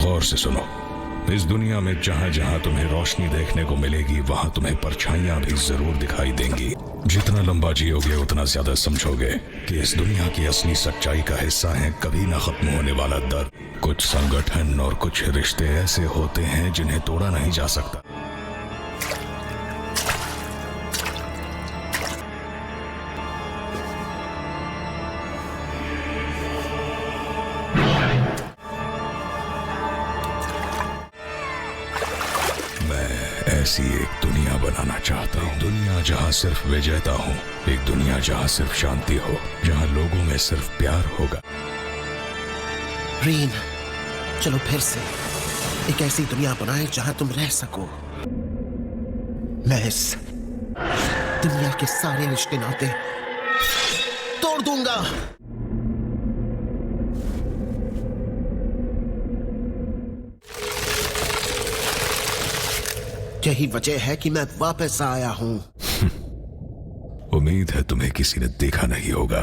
गौर से सुनो, इस दुनिया में जहां जहां तुम्हें रोशनी देखने को मिलेगी वहां तुम्हें परछाइयां भी जरूर दिखाई देंगी। जितना लंबा जियोगे उतना ज्यादा समझोगे कि इस दुनिया की असली सच्चाई का हिस्सा है कभी ना खत्म होने वाला दर्द। कुछ संगठन और कुछ रिश्ते ऐसे होते हैं जिन्हें तोड़ा नहीं जा सकता। ऐसी एक दुनिया बनाना चाहता हूँ, दुनिया जहाँ सिर्फ विजेता हूँ, एक दुनिया जहाँ सिर्फ शांति हो, जहाँ लोगों में सिर्फ प्यार होगा। रीन, चलो फिर से एक ऐसी दुनिया बनाए जहाँ तुम रह सको। मैं इस दुनिया के सारे रिश्ते नाते तोड़ दूंगा। यही वजह है कि मैं वापस आया हूं। उम्मीद है तुम्हें किसी ने देखा नहीं होगा।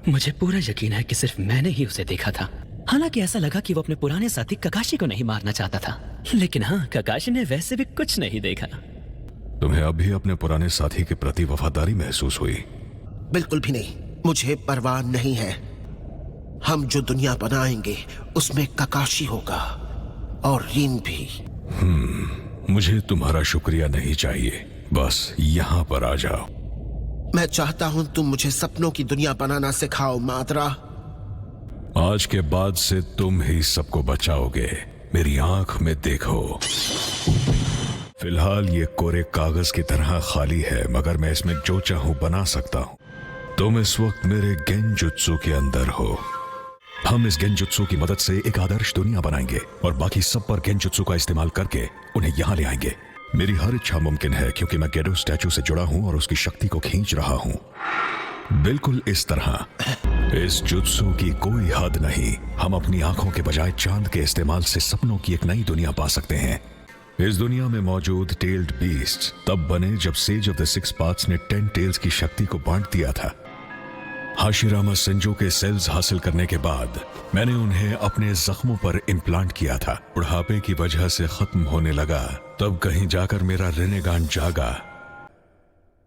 मुझे पूरा यकीन है कि सिर्फ मैंने ही उसे देखा था। हालांकि ऐसा लगा कि वो अपने पुराने साथी ककाशी को नहीं मारना चाहता था, लेकिन हाँ, ककाशी ने वैसे भी कुछ नहीं देखा। तुम्हें अब भी अपने पुराने साथी के प्रति वफादारी महसूस हुई? बिल्कुल भी नहीं, मुझे परवाह नहीं है। हम जो दुनिया बनाएंगे उसमें ककाशी होगा और रीन भी। मुझे तुम्हारा शुक्रिया नहीं चाहिए, बस यहाँ पर आ जाओ। मैं चाहता हूं तुम मुझे सपनों की दुनिया बनाना सिखाओ मादरा। आज के बाद से तुम ही सबको बचाओगे, मेरी आंख में देखो। फिलहाल ये कोरे कागज की तरह खाली है, मगर मैं इसमें जो चाहूं बना सकता हूं। तुम इस वक्त मेरे गेंजुत्सु के अंदर हो। हम इस गेंजुत्सु की मदद से एक आदर्श दुनिया बनाएंगे और बाकी सब पर गेंजुत्सु का इस्तेमाल करके उन्हें यहाँ ले आएंगे। मेरी हर इच्छा मुमकिन है क्योंकि मैं गेडो स्टैचू से जुड़ा हूँ और उसकी शक्ति को खींच रहा हूँ। बिल्कुल इस तरह। इस जुत्सु की कोई हद नहीं। हम अपनी आंखों के बजाय चांद के इस्तेमाल से सपनों की एक नई दुनिया पा सकते हैं। इस दुनिया में मौजूद टेल्ड बीस्ट तब बने जब sage of the six paths ने 10 टेल्स की शक्ति को बांट दिया था। हाशिरामा सेंजो के सेल्स हासिल करने के बाद मैंने उन्हें अपने जख्मों पर इम्प्लांट किया था। बुढ़ापे की वजह से खत्म होने लगा, तब कहीं जाकर मेरा रेनेगान जागा,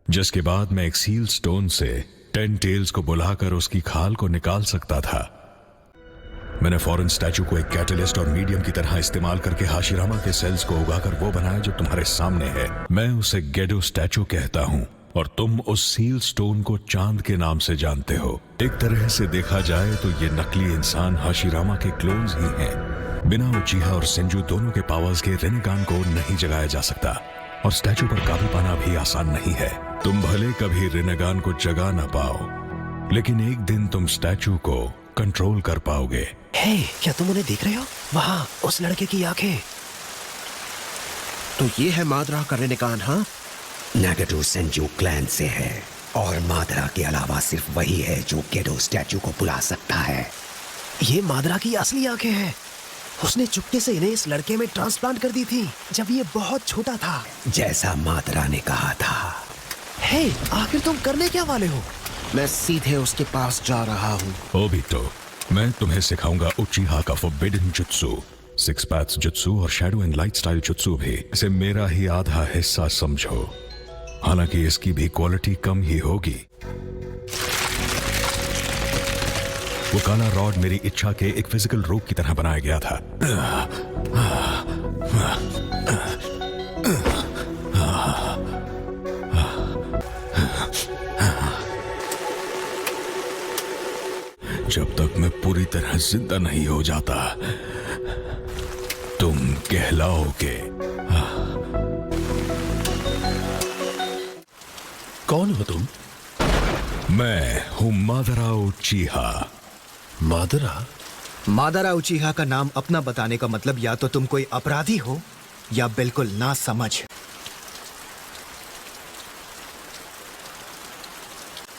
जिसके बाद मैं एक सील स्टोन से 10 टेल्स को बुलाकर उसकी खाल को निकाल सकता था। मैंने फॉरेन स्टैचू को एक कैटलिस्ट और मीडियम की तरह इस्तेमाल करके हाशिरामा के सेल्स को उगाकर वो बनाया जो तुम्हारे सामने है। मैं उसे गेडो स्टैचू कहता हूँ और तुम उस सील स्टोन को चांद के नाम से जानते हो। एक तरह से देखा जाए तो ये नकली इंसान हाशिरामा के क्लोन्स ही हैं। बिना उचिहा और सेंजू दोनों के पावर्स के रेनेगान को नहीं जगाया जा सकता और स्टैचू पर काबू पाना भी आसान नहीं है। तुम भले कभी रेनेगान को जगा ना पाओ, लेकिन एक दिन तुम स्टैचू को कंट्रोल कर पाओगे। हे, क्या तुम उन्हें देख रहे हो? वहां उस लड़के की आंखें। तो ये है मादरा का रेनेगान? हाँ, नागेडो सेंजू क्लैन से है और मादरा के अलावा सिर्फ वही है जो गेडो स्टैचू को बुला सकता है। ये मादरा की असली आंखें हैं। उसने चुपके से इन्हें इस लड़के में ट्रांसप्लांट कर दी थी जब ये बहुत छोटा था, जैसा मादरा ने कहा था। हे, आखिर तुम करने क्या वाले हो? मैं सीधे उसके पास जा रहा हूँ। ओबिटो, मैं तुम्हें सिखाऊंगा उचिहा का forbidden jutsu, six paths jutsu और shadow and light style jutsu भी। इसे मेरा ही आधा हिस्सा समझो, हालांकि इसकी भी क्वालिटी कम ही होगी। वो काला रॉड मेरी इच्छा के एक फिजिकल रूप की तरह बनाया गया था। जब तक मैं पूरी तरह जिंदा नहीं हो जाता, तुम कहलाओगे। कौन हो तुम? मैं हूं मादरा उचिहा। मादरा? मादरा उचिहा का नाम अपना बताने का मतलब या तो तुम कोई अपराधी हो या बिल्कुल ना समझ।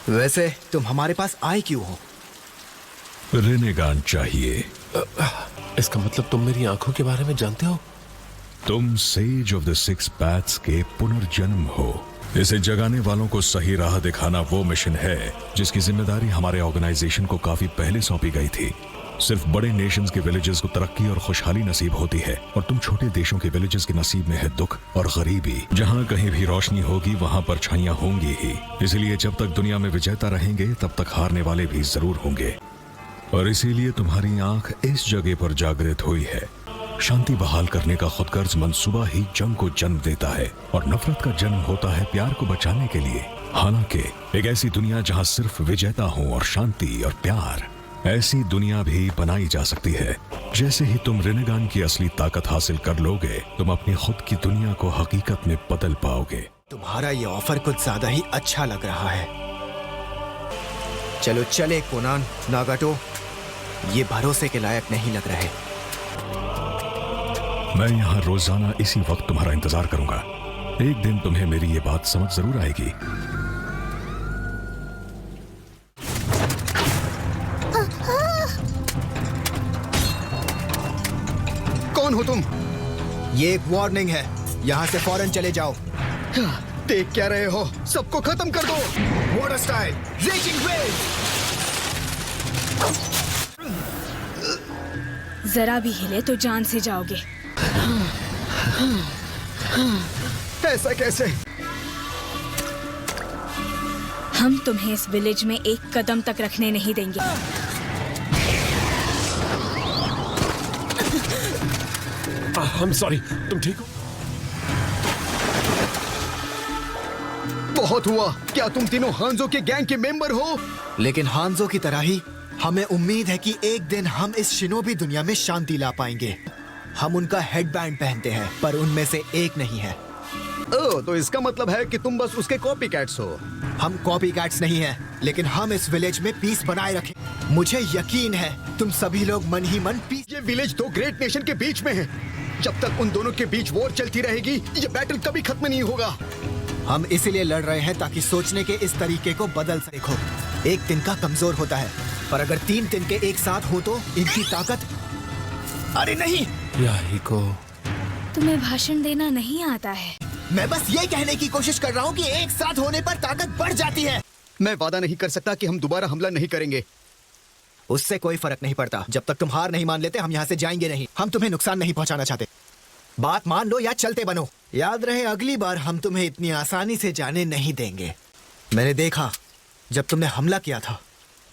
वैसे तुम हमारे पास आए क्यों हो? रेनेगान चाहिए। इसका मतलब तुम मेरी आंखों के बारे में जानते हो? तुम sage of the six paths के पुनर्जन्म हो। इसे जगाने वालों को सही राह दिखाना वो मिशन है जिसकी जिम्मेदारी हमारे ऑर्गेनाइजेशन को काफी पहले सौंपी गई थी। सिर्फ बड़े नेशंस के विलेजेस को तरक्की और खुशहाली नसीब होती है और तुम छोटे देशों के विलेजेस के नसीब में है दुख और गरीबी। जहाँ कहीं भी रोशनी होगी वहाँ परछाइयाँ होंगी ही। इसलिए जब तक दुनिया में विजेता रहेंगे तब तक हारने वाले भी जरूर होंगे। और इसीलिए तुम्हारी आंख इस जगह पर जागृत हुई है। शांति बहाल करने का खुदगर्ज मंसूबा ही जंग को जन्म देता है और नफरत का जन्म होता है प्यार को बचाने के लिए। हालांकि एक ऐसी दुनिया जहां सिर्फ विजेता हो और शांति और प्यार, ऐसी दुनिया भी बनाई जा सकती है। जैसे ही तुम रिनेगान की असली ताकत हासिल कर लोगे, तुम अपनी खुद की दुनिया को हकीकत में बदल पाओगे। तुम्हारा ये ऑफर कुछ ज्यादा ही अच्छा लग रहा है। चलो चले कोनान, नागाटो, ये भरोसे के लायक नहीं लग रहे। मैं यहाँ रोजाना इसी वक्त तुम्हारा इंतजार करूंगा। एक दिन तुम्हें मेरी ये बात समझ जरूर आएगी। कौन हो तुम? ये एक वार्निंग है, यहाँ से फौरन चले जाओ। देख क्या रहे हो? सबको खत्म कर दो। Water style, raising wave. जरा भी हिले तो जान से जाओगे। ऐसा कैसे? हम तुम्हें इस विलेज में एक कदम तक रखने नहीं देंगे। I'm sorry, तुम ठीक हो? बहुत हुआ। क्या तुम तीनों हांजो के गैंग के मेंबर हो? लेकिन हांजो की तरह ही हमें उम्मीद है कि एक दिन हम इस शिनोबी दुनिया में शांति ला पाएंगे। हम उनका हेडबैंड पहनते हैं, पर उनमें से एक नहीं है। ओह, तो इसका मतलब है कि तुम बस उसके कॉपी कैट्स हो। हम कॉपी कैट्स नहीं हैं, लेकिन हम इस विलेज में पीस बनाए रखें। मुझे यकीन है तुम सभी लोग मन ही मन पीस। ये विलेज दो ग्रेट नेशन के बीच में है। जब तक उन दोनों के बीच वॉर चलती रहेगी, ये बैटल कभी खत्म नहीं होगा। हम इसीलिए लड़ रहे हैं ताकि सोचने के इस तरीके को बदल सको। एक तिनका कमजोर होता है, पर अगर 3 तिनके एक साथ हो तो इनकी ताकत। अरे नहीं, याहिको, तुम्हें भाषण देना नहीं आता है। मैं बस ये कहने की कोशिश कर रहा हूँ कि एक साथ होने पर ताकत बढ़ जाती है। मैं वादा नहीं कर सकता कि हम दोबारा हमला नहीं करेंगे। उससे कोई फर्क नहीं पड़ता। जब तक तुम हार नहीं मान लेते, हम यहाँ से जाएंगे नहीं। हम तुम्हें नुकसान नहीं पहुँचाना चाहते। बात मान लो या चलते बनो। याद रहे, अगली बार हम तुम्हें इतनी आसानी से जाने नहीं देंगे। मैंने देखा जब तुमने हमला किया था,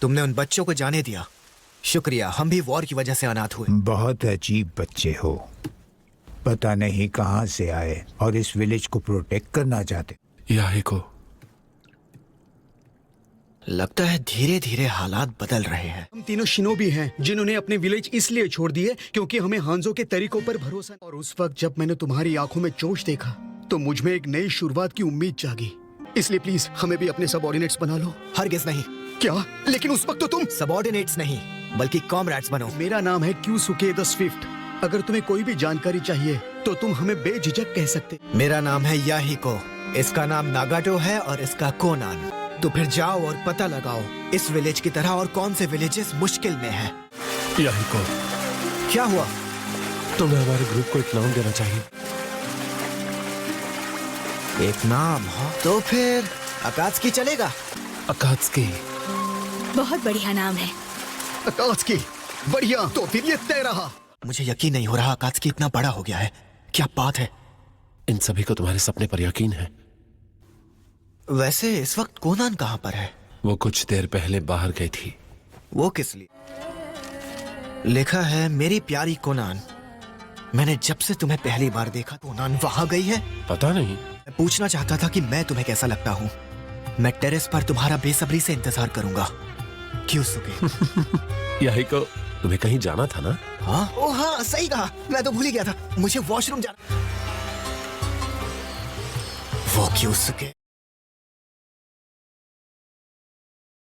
तुमने उन बच्चों को जाने दिया। शुक्रिया, हम भी वॉर की वजह से अनाथ हुए। बहुत अजीब बच्चे हो, पता नहीं कहाँ से आए और इस विलेज को प्रोटेक्ट करना चाहते। याहिको, लगता है धीरे धीरे हालात बदल रहे हैं। हम तीनों शिनोबी हैं जिन्होंने अपने विलेज इसलिए छोड़ दिए क्योंकि हमें हांजो के तरीकों पर भरोसा। और उस वक्त जब मैंने तुम्हारी आंखों में जोश देखा तो मुझ में एक नई शुरुआत की उम्मीद जागी। इसलिए प्लीज हमें भी अपने सबऑर्डिनेट्स बना लो। हरगिज नहीं। क्या? लेकिन उस वक्त तो तुम सबऑर्डिनेट्स नहीं, बल्कि कॉमरेड्स बनो। मेरा नाम है क्यूसुके द स्विफ्ट। अगर तुम्हें कोई भी जानकारी चाहिए तो तुम हमें बेझिझक कह सकते। मेरा नाम है याहिको, इसका नाम नागाटो है और इसका कोनान। तो फिर जाओ और पता लगाओ इस विलेज की तरह और कौन से विलेजेस मुश्किल में हैं। याहिको, क्या हुआ? तुम्हें हमारे ग्रुप को एक नाम देना चाहिए। एक नाम? हाँ, तो फिर अकात्सुकी चलेगा। अकात्सुकी बहुत बढ़िया नाम है। अकात्सुकी, बढ़िया। तो फिर ये तय रहा। मुझे यकीन नहीं हो रहा अकात्सुकी इतना बड़ा हो गया है। क्या बात है? इन सभी को तुम्हारे सपने पर यकीन है। वैसे इस वक्त कोनान कहाँ पर है? वो कुछ देर पहले बाहर गई थी। वो किस लिए? लिखा है, मेरी प्यारी कोनान, मैंने जब से तुम्हें पहली बार देखा कोनान वहां गई है। पता नहीं। मैं पूछना चाहता था कि मैं तुम्हें कैसा लगता हूँ। मैं टेरेस पर तुम्हारा बेसब्री से इंतजार करूंगा। क्यूसुके। याहिको, तुम्हें कहीं जाना था ना? हाँ? ओ हाँ, सही कहा, मैं तो भूल ही गया था। मुझे वॉशरूम जाना। वो क्यूसुके,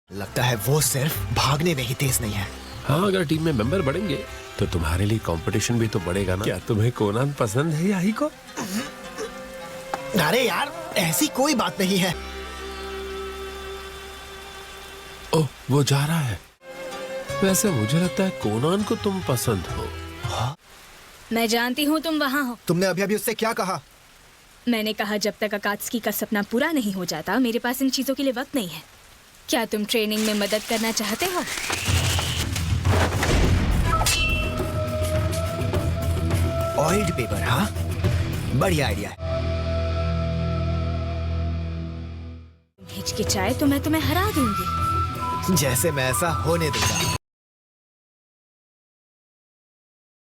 लगता है वो सिर्फ भागने में ही तेज नहीं है। हाँ, अगर टीम में मेंबर बढ़ेंगे तो तुम्हारे लिए कंपटीशन भी तो बढ़ेगा ना। क्या तुम्हें कोनान पसंद है याहिको? अरे यार, ऐसी कोई बात नहीं है। ओह, वो जा रहा है। वैसे मुझे लगता है कोनान को तुम पसंद हो। हाँ? मैं जानती हूँ तुम वहाँ हो। तुमने अभी अभी उससे क्या कहा? मैंने कहा जब तक अकात्सुकी का सपना पूरा नहीं हो जाता, मेरे पास इन चीजों के लिए वक्त नहीं है। क्या तुम ट्रेनिंग में मदद करना चाहते हो? ऑयल्ड पेपर, हाँ बढ़िया आइडिया है। हिचकिचाए तो मैं तुम्हें हरा दूंगी। जैसे मैं ऐसा होने दूंगा।